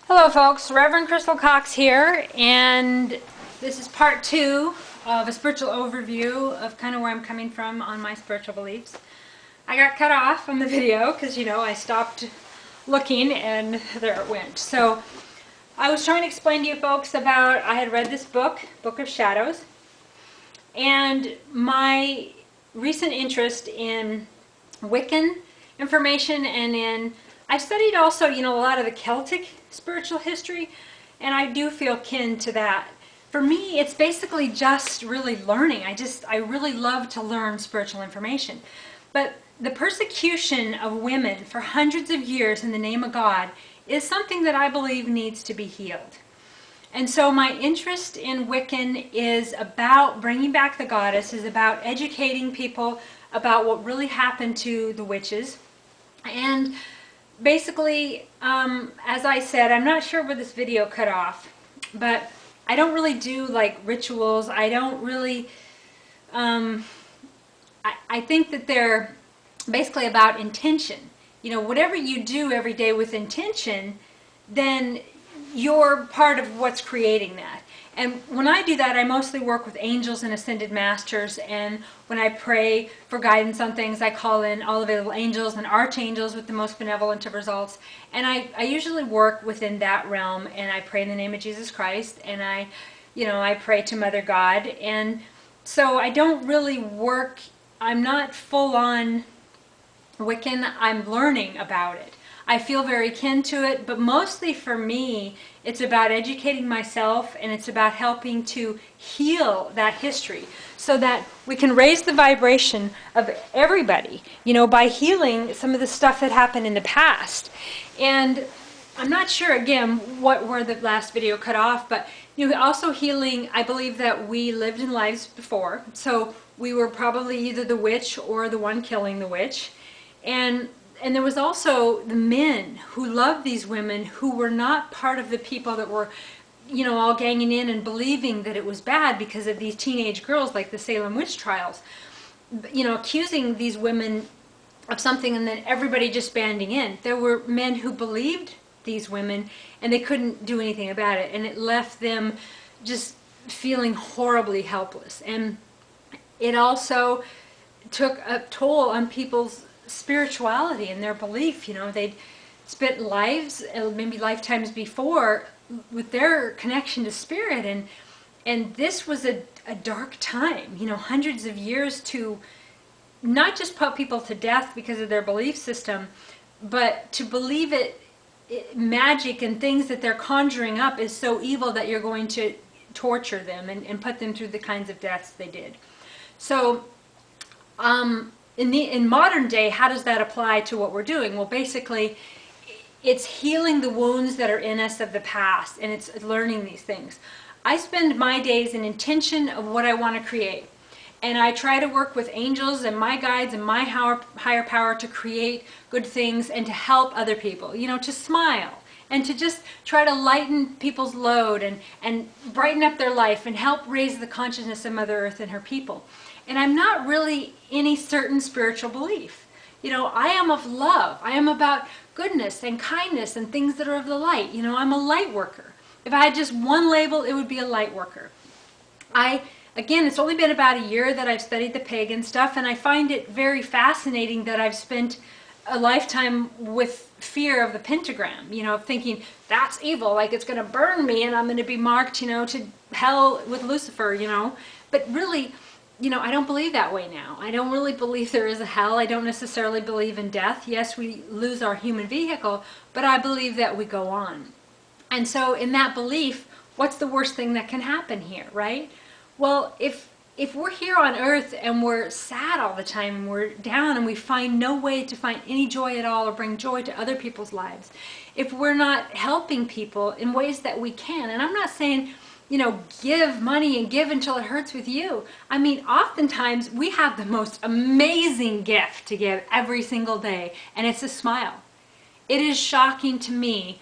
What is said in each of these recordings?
Hello folks, Reverend Crystal Cox here, and this is part 2 of a spiritual overview of kind of where I'm coming from on my spiritual beliefs. I got cut off from the video because, I stopped looking and there it went. So I was trying to explain to you folks about, I had read this book, Book of Shadows, and my recent interest in Wiccan information and I've studied also, a lot of the Celtic spiritual history, and I do feel kin to that. For me, it's basically just really learning. I really love to learn spiritual information. But the persecution of women for hundreds of years in the name of God is something that I believe needs to be healed. And so my interest in Wiccan is about bringing back the goddess, is about educating people about what really happened to the witches. And basically, as I said, I'm not sure where this video cut off, but I don't really do like rituals. I don't really, I think that they're basically about intention. Whatever you do every day with intention, then you're part of what's creating that. And when I do that, I mostly work with angels and ascended masters, and when I pray for guidance on things, I call in all available angels and archangels with the most benevolent of results. And I usually work within that realm, and I pray in the name of Jesus Christ, and I pray to Mother God. And so I don't really work, I'm not full on Wiccan, I'm learning about it. I feel very kin to it, but mostly for me, it's about educating myself, and it's about helping to heal that history so that we can raise the vibration of everybody, by healing some of the stuff that happened in the past. And I'm not sure, again, where the last video cut off, but also healing, I believe that we lived in lives before, so we were probably either the witch or the one killing the witch. And there was also the men who loved these women who were not part of the people that were, all ganging in and believing that it was bad because of these teenage girls like the Salem witch trials, accusing these women of something and then everybody just banding in. There were men who believed these women and they couldn't do anything about it, and it left them just feeling horribly helpless. And it also took a toll on people's spirituality and their belief. They'd spent lives, maybe lifetimes before, with their connection to spirit, and this was a dark time, hundreds of years to not just put people to death because of their belief system, but to believe magic and things that they're conjuring up is so evil that you're going to torture them and put them through the kinds of deaths they did. So in modern day, how does that apply to what we're doing? Well, basically, it's healing the wounds that are in us of the past, and it's learning these things. I spend my days in intention of what I want to create, and I try to work with angels and my guides and my higher power to create good things and to help other people, to smile and to just try to lighten people's load and brighten up their life and help raise the consciousness of Mother Earth and her people. And I'm not really any certain spiritual belief. I am of love. I am about goodness and kindness and things that are of the light. I'm a light worker. If I had just one label, it would be a light worker. Again, it's only been about a year that I've studied the pagan stuff, and I find it very fascinating that I've spent a lifetime with fear of the pentagram, thinking that's evil, like it's going to burn me and I'm going to be marked, to hell with Lucifer, But really, I don't believe that way now. I don't really believe there is a hell. I don't necessarily believe in death. Yes, we lose our human vehicle, but I believe that we go on. And so in that belief, what's the worst thing that can happen here, right? Well, if we're here on earth and we're sad all the time and we're down and we find no way to find any joy at all or bring joy to other people's lives, if we're not helping people in ways that we can, and I'm not saying, give money and give until it hurts with you. I mean, oftentimes we have the most amazing gift to give every single day, and it's a smile. It is shocking to me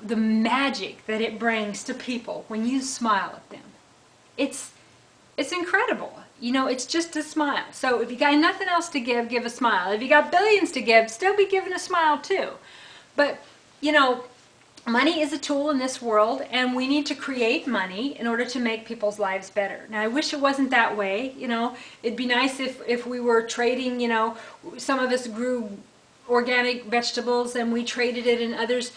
the magic that it brings to people when you smile at them. It's incredible. It's just a smile. So if you got nothing else to give a smile. If you got billions to give, still be giving a smile too. But, money is a tool in this world, and we need to create money in order to make people's lives better. Now, I wish it wasn't that way. It'd be nice if we were trading, some of us grew organic vegetables and we traded it, and others,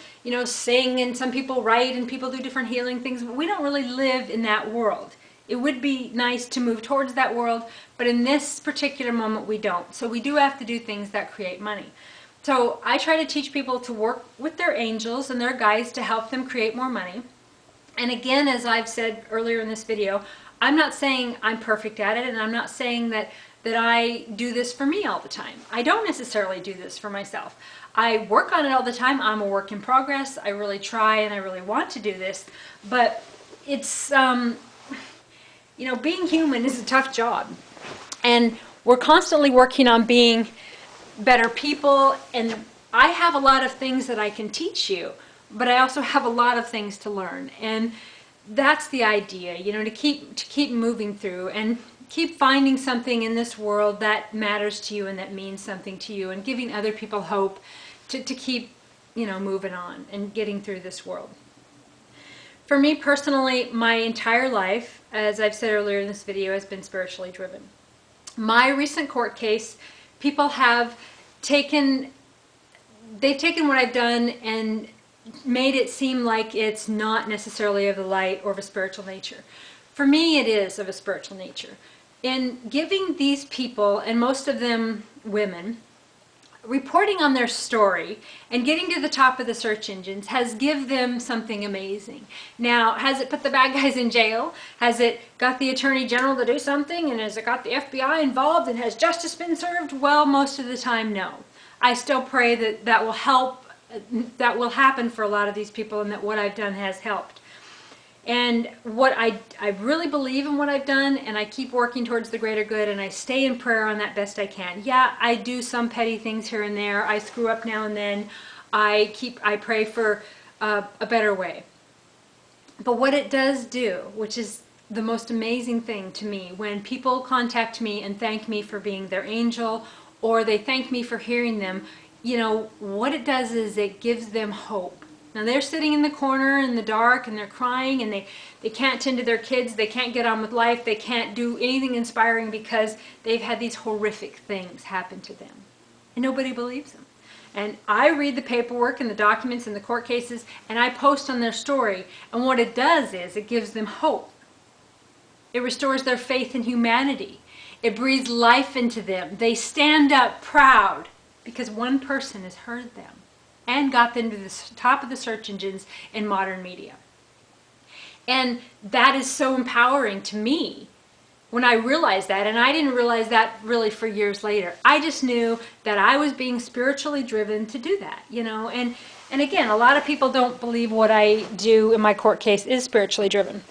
sing, and some people write, and people do different healing things, but we don't really live in that world. It would be nice to move towards that world, but in this particular moment we don't. So we do have to do things that create money. So I try to teach people to work with their angels and their guides to help them create more money. And again, as I've said earlier in this video, I'm not saying I'm perfect at it, and I'm not saying that I do this for me all the time. I don't necessarily do this for myself. I work on it all the time. I'm a work in progress. I really try, and I really want to do this, but it's, being human is a tough job. And we're constantly working on being better people, and I have a lot of things that I can teach you, but I also have a lot of things to learn, and that's the idea, to keep moving through and keep finding something in this world that matters to you and that means something to you, and giving other people hope to keep moving on and getting through this world. For me personally, my entire life, as I've said earlier in this video, has been spiritually driven. My recent court case, people have taken what I've done and made it seem like it's not necessarily of the light or of a spiritual nature. For me, it is of a spiritual nature. In giving these people, and most of them women, reporting on their story and getting to the top of the search engines has given them something amazing. Now, has it put the bad guys in jail? Has it got the Attorney General to do something? And has it got the FBI involved? And has justice been served? Well, most of the time, no. I still pray that will help, that will happen for a lot of these people, and that what I've done has helped. And what I really believe in what I've done, and I keep working towards the greater good, and I stay in prayer on that best I can. Yeah, I do some petty things here and there. I screw up now and then. I pray for a better way. But what it does do, which is the most amazing thing to me, when people contact me and thank me for being their angel, or they thank me for hearing them, what it does is it gives them hope. Now they're sitting in the corner in the dark, and they're crying, and they can't tend to their kids, they can't get on with life, they can't do anything inspiring because they've had these horrific things happen to them. And nobody believes them. And I read the paperwork and the documents and the court cases, and I post on their story, and what it does is it gives them hope. It restores their faith in humanity. It breathes life into them. They stand up proud because one person has heard them and got them to the top of the search engines in modern media. And that is so empowering to me when I realized that, and I didn't realize that really for years later. I just knew that I was being spiritually driven to do that, and again, a lot of people don't believe what I do in my court case is spiritually driven.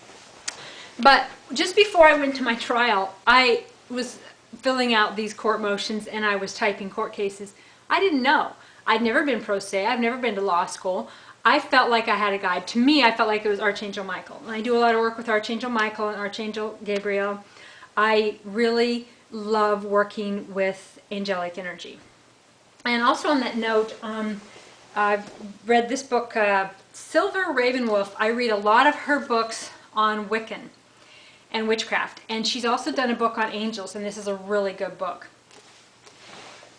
But just before I went to my trial, I was filling out these court motions and I was typing court cases. I didn't know. I'd never been pro se. I've never been to law school. I felt like I had a guide. To me, I felt like it was Archangel Michael. And I do a lot of work with Archangel Michael and Archangel Gabriel. I really love working with angelic energy. And also on that note, I've read this book, Silver Ravenwolf. I read a lot of her books on Wiccan and witchcraft. And she's also done a book on angels, and this is a really good book.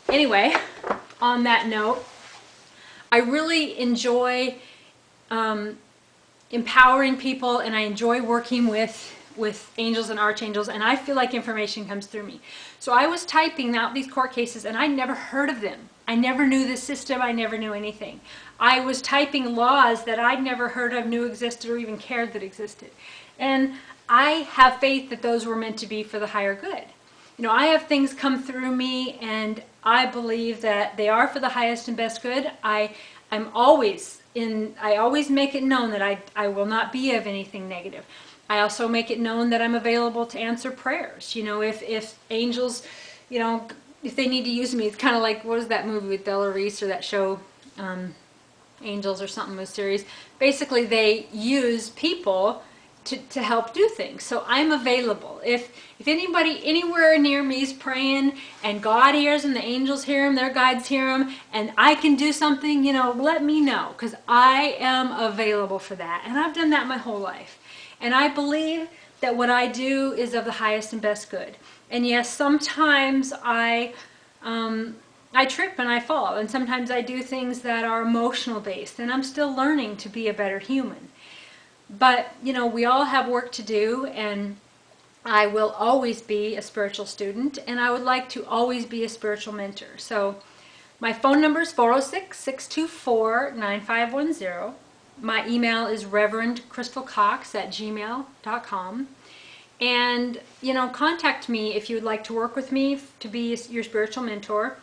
Anyway, on that note, I really enjoy empowering people, and I enjoy working with angels and archangels, and I feel like information comes through me. So I was typing out these court cases, and I never heard of them. I never knew the system. I never knew anything. I was typing laws that I'd never heard of, knew existed, or even cared that existed. And I have faith that those were meant to be for the higher good. I have things come through me, and I believe that they are for the highest and best good. I always make it known that I will not be of anything negative. I also make it known that I'm available to answer prayers. If angels, if they need to use me, it's kind of like, what is that movie with Bella Reese, or that show, Angels or something, mysterious. Basically, they use people to help do things. So I'm available. If anybody anywhere near me is praying and God hears them, the angels hear them, their guides hear them, and I can do something, let me know, because I am available for that. And I've done that my whole life. And I believe that what I do is of the highest and best good. And yes, sometimes I trip and I fall, and sometimes I do things that are emotional based, and I'm still learning to be a better human. But, we all have work to do, and I will always be a spiritual student, and I would like to always be a spiritual mentor. So my phone number is 406-624-9510. My email is reverendcrystalcox@gmail.com. And, contact me if you would like to work with me to be your spiritual mentor.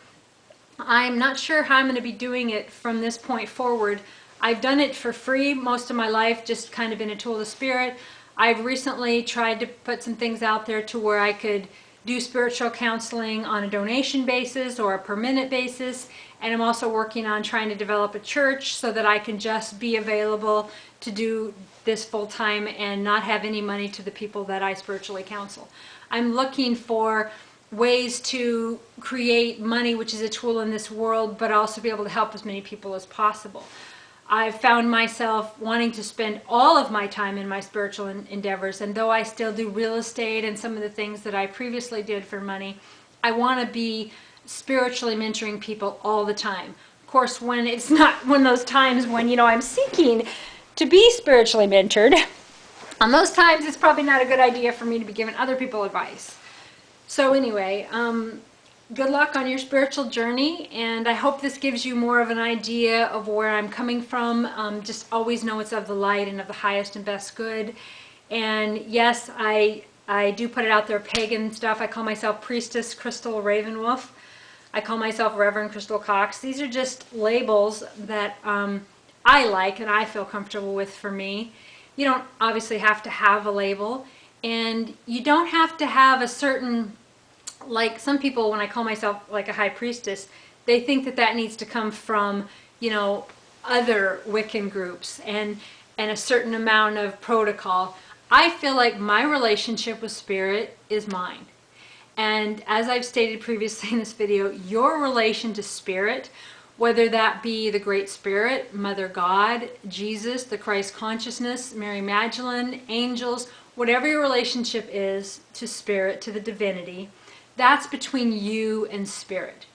I'm not sure how I'm going to be doing it from this point forward. I've done it for free most of my life, just kind of been a tool of the Spirit. I've recently tried to put some things out there to where I could do spiritual counseling on a donation basis or a per minute basis. And I'm also working on trying to develop a church so that I can just be available to do this full time and not have any money to the people that I spiritually counsel. I'm looking for ways to create money, which is a tool in this world, but also be able to help as many people as possible. I've found myself wanting to spend all of my time in my spiritual endeavors, and though I still do real estate and some of the things that I previously did for money, I want to be spiritually mentoring people all the time. Of course, when it's not one of those times when, I'm seeking to be spiritually mentored, on those times it's probably not a good idea for me to be giving other people advice. So anyway, good luck on your spiritual journey, and I hope this gives you more of an idea of where I'm coming from. Just always know it's of the light and of the highest and best good. And yes, I do put it out there, pagan stuff. I call myself Priestess Crystal Ravenwolf. I call myself Reverend Crystal Cox. These are just labels that I like and I feel comfortable with for me. You don't obviously have to have a label, and you don't have to have a certain, like some people, when I call myself like a high priestess, they think that needs to come from, other Wiccan groups and a certain amount of protocol. I feel like my relationship with Spirit is mine. And as I've stated previously in this video, your relation to Spirit, whether that be the Great Spirit, Mother God, Jesus, the Christ Consciousness, Mary Magdalene, angels, whatever your relationship is to Spirit, to the divinity, that's between you and Spirit.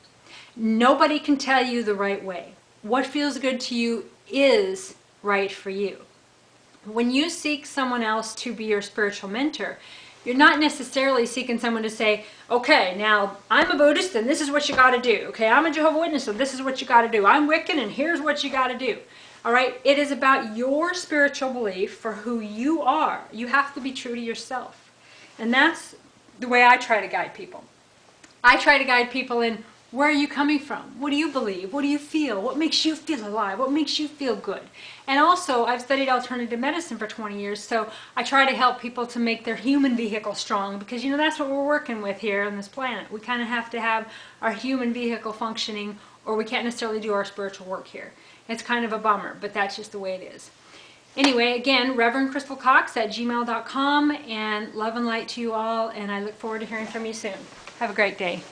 Nobody can tell you the right way. What feels good to you is right for you. When you seek someone else to be your spiritual mentor, you're not necessarily seeking someone to say, okay, now I'm a Buddhist and this is what you got to do. Okay, I'm a Jehovah's Witness and this is what you got to do. I'm Wiccan and here's what you got to do. All right, it is about your spiritual belief for who you are. You have to be true to yourself. And that's the way I try to guide people. I try to guide people in, where are you coming from? What do you believe? What do you feel? What makes you feel alive? What makes you feel good? And also, I've studied alternative medicine for 20 years, so I try to help people to make their human vehicle strong, because that's what we're working with here on this planet. We kind of have to have our human vehicle functioning, or we can't necessarily do our spiritual work here. It's kind of a bummer, but that's just the way it is. Anyway, again, ReverendCrystalCox@gmail.com, and love and light to you all, and I look forward to hearing from you soon. Have a great day.